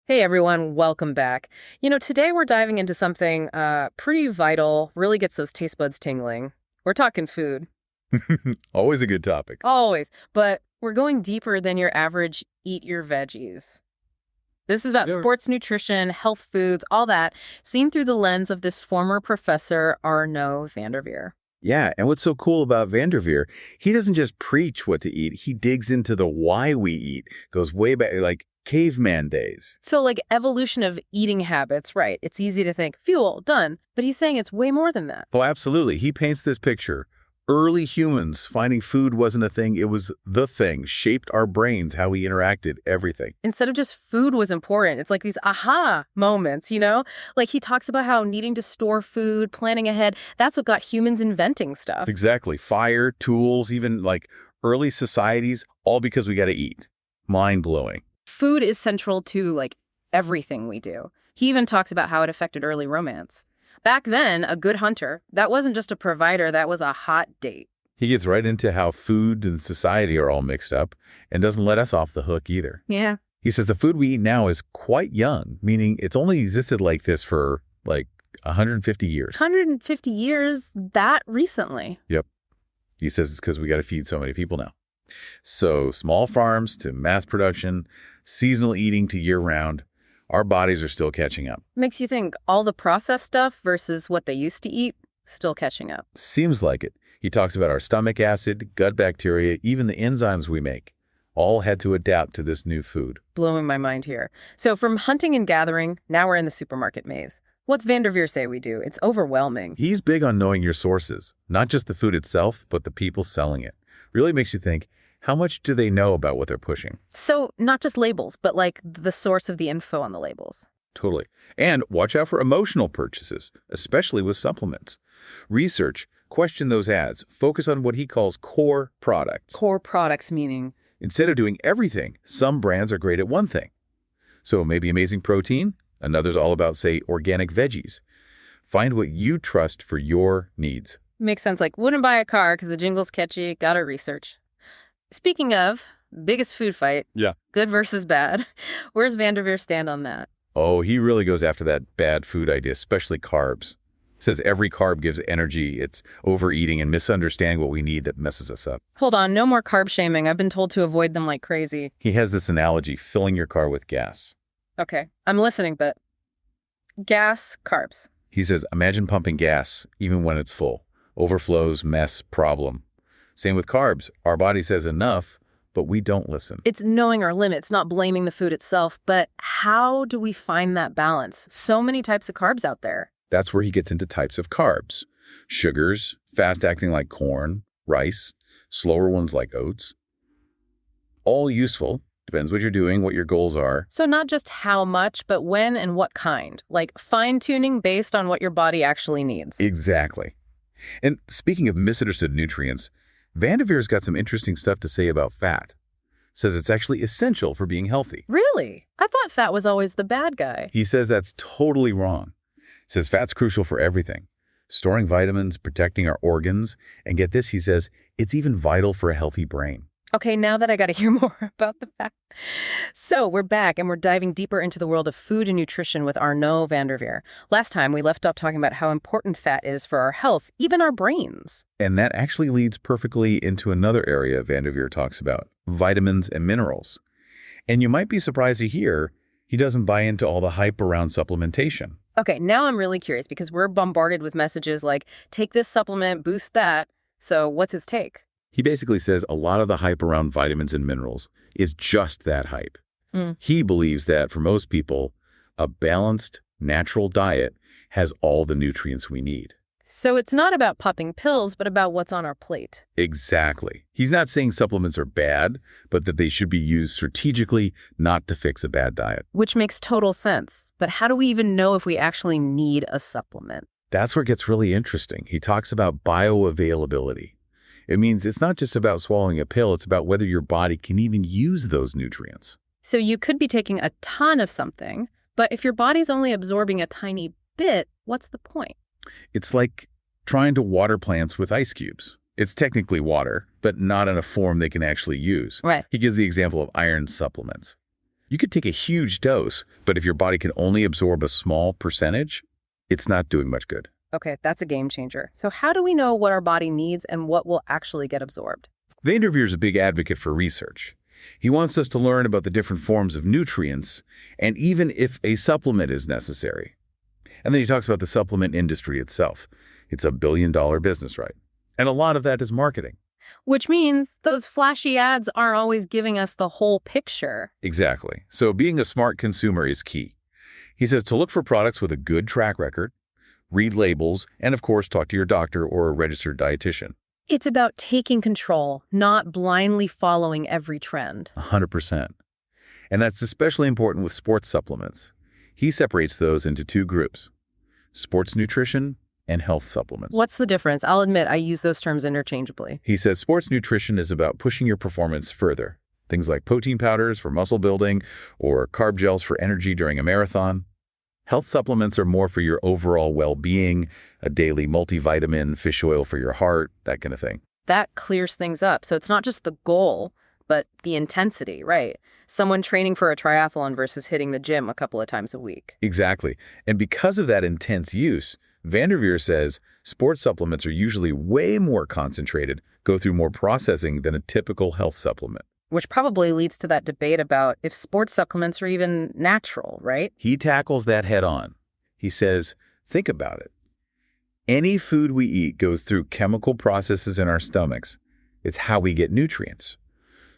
Hey everyone, welcome back. Today we're diving into something pretty vital, really gets those taste buds tingling. We're talking food, Always a good topic. always, but we're going deeper than your average eat your veggies. This is about Yeah. sports nutrition, health foods, all that, seen through the lens of this former professor, Arnaud van der Veer. Yeah, and what's so cool about Veere, he doesn't just preach what to eat, he digs into the why we eat. Goes way back, like caveman days. So, like, evolution of eating habits, right? It's easy to think, fuel, done. But he's saying it's way more than that. Oh, absolutely. He paints this picture. Early humans finding food wasn't a thing, it was the thing, shaped our brains, how we interacted, everything. Instead of just food was important, it's like these aha moments, Like he talks about how needing to store food, planning ahead, that's what got humans inventing stuff. Exactly. Fire, tools, even like early societies, all because we got to eat. Mind-blowing. Food is central to, like, everything we do. He even talks about how it affected early romance. Back then, a good hunter, that wasn't just a provider, that was a hot date. He gets right into how food and society are all mixed up and doesn't let us off the hook either. Yeah. He says the food we eat now is quite young, meaning it's only existed like this for like 150 years. 150 years, that recently. Yep. He says it's because we got to feed so many people now. So small farms to mass production, seasonal eating to year-round, our bodies are still catching up. Makes you think all the processed stuff versus what they used to eat, still catching up. Seems like it. He talks about our stomach acid, gut bacteria, even the enzymes we make. All had to adapt to this new food. Blowing my mind here. So from hunting and gathering, now we're in the supermarket maze. What's Van der Veer say we do? It's overwhelming. He's big on knowing your sources, not just the food itself, but the people selling it. Really makes you think, how much do they know about what they're pushing? So not just labels, but like the source of the info on the labels. Totally. And watch out for emotional purchases, especially with supplements. Research, question those ads, focus on what he calls core products. Core products meaning? Instead of doing everything, some brands are great at one thing. So maybe amazing protein, another's all about, say, organic veggies. Find what you trust for your needs. Makes sense. Like, wouldn't buy a car because the jingle's catchy, gotta research. Speaking of, biggest food fight. Yeah. Good versus bad. Where's Van der Veer stand on that? Oh, he really goes after that bad food idea, especially carbs. Says every carb gives energy. It's overeating and misunderstanding what we need that messes us up. Hold on, no more carb shaming. I've been told to avoid them like crazy. He has this analogy, filling your car with gas. Okay, I'm listening, but gas, carbs. He says, imagine pumping gas even when it's full. Overflows, mess, problem. Same with carbs. Our body says enough, but we don't listen. It's knowing our limits, not blaming the food itself. But how do we find that balance? So many types of carbs out there. That's where he gets into types of carbs. Sugars, fast-acting like corn, rice, slower ones like oats. All useful. Depends what you're doing, what your goals are. So not just how much, but when and what kind. Like fine-tuning based on what your body actually needs. Exactly. And speaking of misunderstood nutrients, Van der Veer's got some interesting stuff to say about fat. Says it's actually essential for being healthy. Really? I thought fat was always the bad guy. He says that's totally wrong. Says fat's crucial for everything. Storing vitamins, protecting our organs, and get this, he says, it's even vital for a healthy brain. Okay, now that I got to hear more about the fat. So we're back and we're diving deeper into the world of food and nutrition with Arnaud van der Veer. Last time we left off talking about how important fat is for our health, even our brains. And that actually leads perfectly into another area Van der Veer talks about, vitamins and minerals. And you might be surprised to hear he doesn't buy into all the hype around supplementation. Okay, now I'm really curious because we're bombarded with messages like, take this supplement, boost that. So what's his take? He basically says a lot of the hype around vitamins and minerals is just that hype. He believes that for most people, a balanced, natural diet has all the nutrients we need. So it's not about popping pills, but about what's on our plate. Exactly. He's not saying supplements are bad, but that they should be used strategically, not to fix a bad diet. Which makes total sense. But how do we even know if we actually need a supplement? That's where it gets really interesting. He talks about bioavailability. It means it's not just about swallowing a pill, it's about whether your body can even use those nutrients. So you could be taking a ton of something, but if your body's only absorbing a tiny bit, what's the point? It's like trying to water plants with ice cubes. It's technically water, but not in a form they can actually use. Right. He gives the example of iron supplements. You could take a huge dose, but if your body can only absorb a small percentage, it's not doing much good. Okay, that's a game changer. So how do we know what our body needs and what will actually get absorbed? Veere is a big advocate for research. He wants us to learn about the different forms of nutrients and even if a supplement is necessary. And then he talks about the supplement industry itself. It's a billion-dollar business, right? And a lot of that is marketing. Which means those flashy ads aren't always giving us the whole picture. Exactly. So being a smart consumer is key. He says to look for products with a good track record, read labels, and of course talk to your doctor or a registered dietitian. It's about taking control, not blindly following every trend. 100%. And that's especially important with sports supplements. He separates those into two groups: sports nutrition and health supplements. What's the difference? I'll admit I use those terms interchangeably. He says sports nutrition is about pushing your performance further. Things like protein powders for muscle building or carb gels for energy during a marathon. Health supplements are more for your overall well-being, a daily multivitamin, fish oil for your heart, that kind of thing. That clears things up. So it's not just the goal, but the intensity, right? Someone training for a triathlon versus hitting the gym a couple of times a week. Exactly. And because of that intense use, Veere says sports supplements are usually way more concentrated, go through more processing than a typical health supplement. Which probably leads to that debate about if sports supplements are even natural, right? He tackles that head on. He says, think about it. Any food we eat goes through chemical processes in our stomachs. It's how we get nutrients.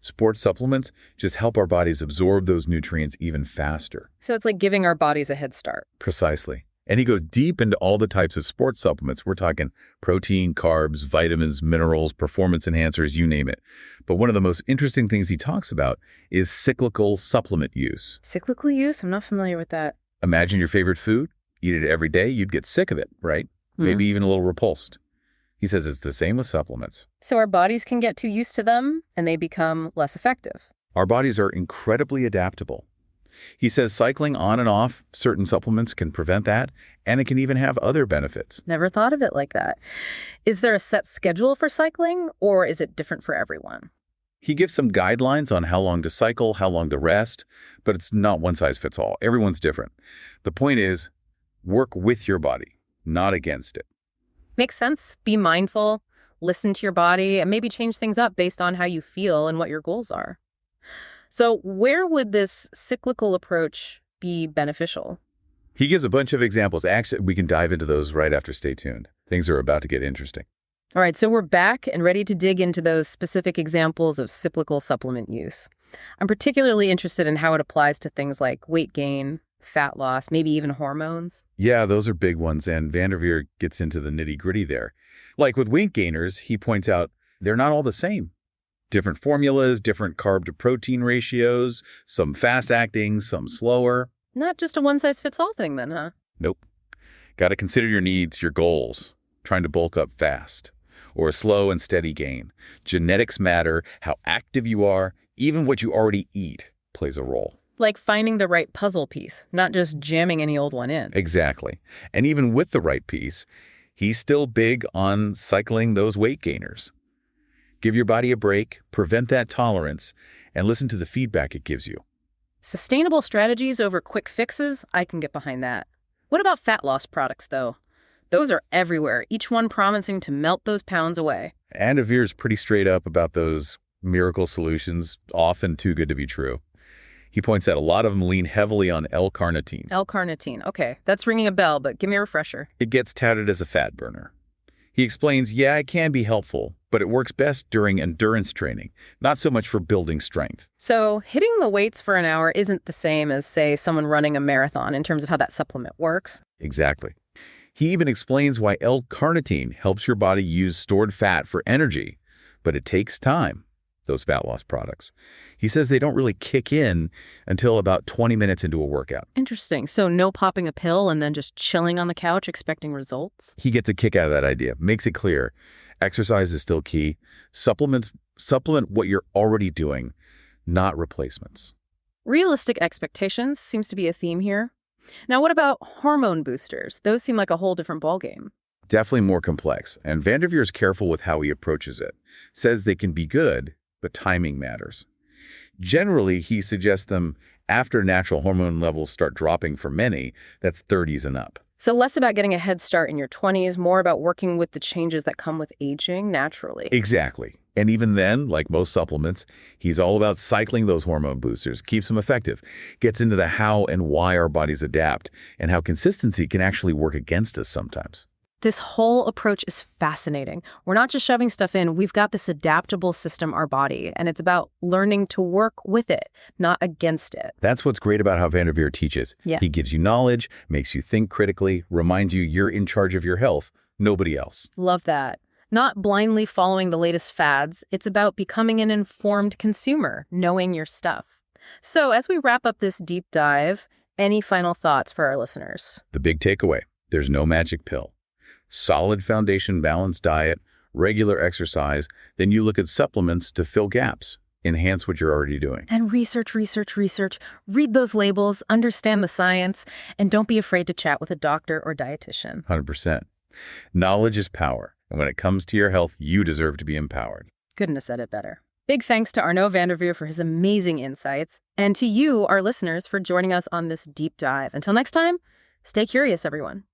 Sports supplements just help our bodies absorb those nutrients even faster. So it's like giving our bodies a head start. Precisely. And he goes deep into all the types of sports supplements. We're talking protein, carbs, vitamins, minerals, performance enhancers, you name it. But one of the most interesting things he talks about is cyclical supplement use. Cyclical use? I'm not familiar with that. Imagine your favorite food, eat it every day, you'd get sick of it, right? Maybe even a little repulsed. He says it's the same with supplements. So our bodies can get too used to them and they become less effective. Our bodies are incredibly adaptable. He says cycling on and off certain supplements can prevent that, and it can even have other benefits. Never thought of it like that. Is there a set schedule for cycling, or is it different for everyone? He gives some guidelines on how long to cycle, how long to rest, but it's not one size fits all. Everyone's different. The point is, work with your body, not against it. Makes sense. Be mindful, listen to your body, and maybe change things up based on how you feel and what your goals are. So where would this cyclical approach be beneficial? He gives a bunch of examples. Actually, we can dive into those right after. Stay tuned. Things are about to get interesting. All right, so we're back and ready to dig into those specific examples of cyclical supplement use. I'm particularly interested in how it applies to things like weight gain, fat loss, maybe even hormones. Yeah, those are big ones, and Veere gets into the nitty-gritty there. Like with weight gainers, he points out they're not all the same. Different formulas, different carb-to-protein ratios, some fast-acting, some slower. Not just a one-size-fits-all thing then, huh? Nope. Got to consider your needs, your goals. Trying to bulk up fast, or a slow and steady gain. Genetics matter, how active you are, even what you already eat plays a role. Like finding the right puzzle piece, not just jamming any old one in. Exactly. And even with the right piece, he's still big on cycling those weight gainers. Give your body a break, prevent that tolerance, and listen to the feedback it gives you. Sustainable strategies over quick fixes, I can get behind that. What about fat loss products, though? Those are everywhere, each one promising to melt those pounds away. And Veere's pretty straight up about those miracle solutions, often too good to be true. He points out a lot of them lean heavily on L-carnitine. L-carnitine, okay, that's ringing a bell, but give me a refresher. It gets touted as a fat burner. He explains, yeah, it can be helpful, but it works best during endurance training, not so much for building strength. So hitting the weights for an hour isn't the same as, say, someone running a marathon in terms of how that supplement works? Exactly. He even explains why L-carnitine helps your body use stored fat for energy, but it takes time, those fat loss products. He says they don't really kick in until about 20 minutes into a workout. Interesting. So no popping a pill and then just chilling on the couch expecting results? He gets a kick out of that idea, makes it clear. Exercise is still key. Supplement what you're already doing, not replacements. Realistic expectations seems to be a theme here. Now, what about hormone boosters? Those seem like a whole different ballgame. Definitely more complex, and Veere is careful with how he approaches it. Says they can be good, but timing matters. Generally, he suggests them After natural hormone levels start dropping for many, that's 30s and up. So less about getting a head start in your 20s, more about working with the changes that come with aging naturally. Exactly. And even then, like most supplements, he's all about cycling those hormone boosters, keeps them effective, gets into the how and why our bodies adapt, and how consistency can actually work against us sometimes. This whole approach is fascinating. We're not just shoving stuff in. We've got this adaptable system, our body, and it's about learning to work with it, not against it. That's what's great about how Veere teaches. Yeah. He gives you knowledge, makes you think critically, reminds you you're in charge of your health, nobody else. Love that. Not blindly following the latest fads. It's about becoming an informed consumer, knowing your stuff. So as we wrap up this deep dive, any final thoughts for our listeners? The big takeaway, there's no magic pill. Solid foundation, balanced diet, regular exercise, then you look at supplements to fill gaps, enhance what you're already doing. And research, research, research. Read those labels, understand the science, and don't be afraid to chat with a doctor or dietitian. 100%. Knowledge is power, and when it comes to your health, you deserve to be empowered. Couldn't have said it better. Big thanks to Arnaud Veere for his amazing insights, and to you, our listeners, for joining us on this deep dive. Until next time, stay curious, everyone.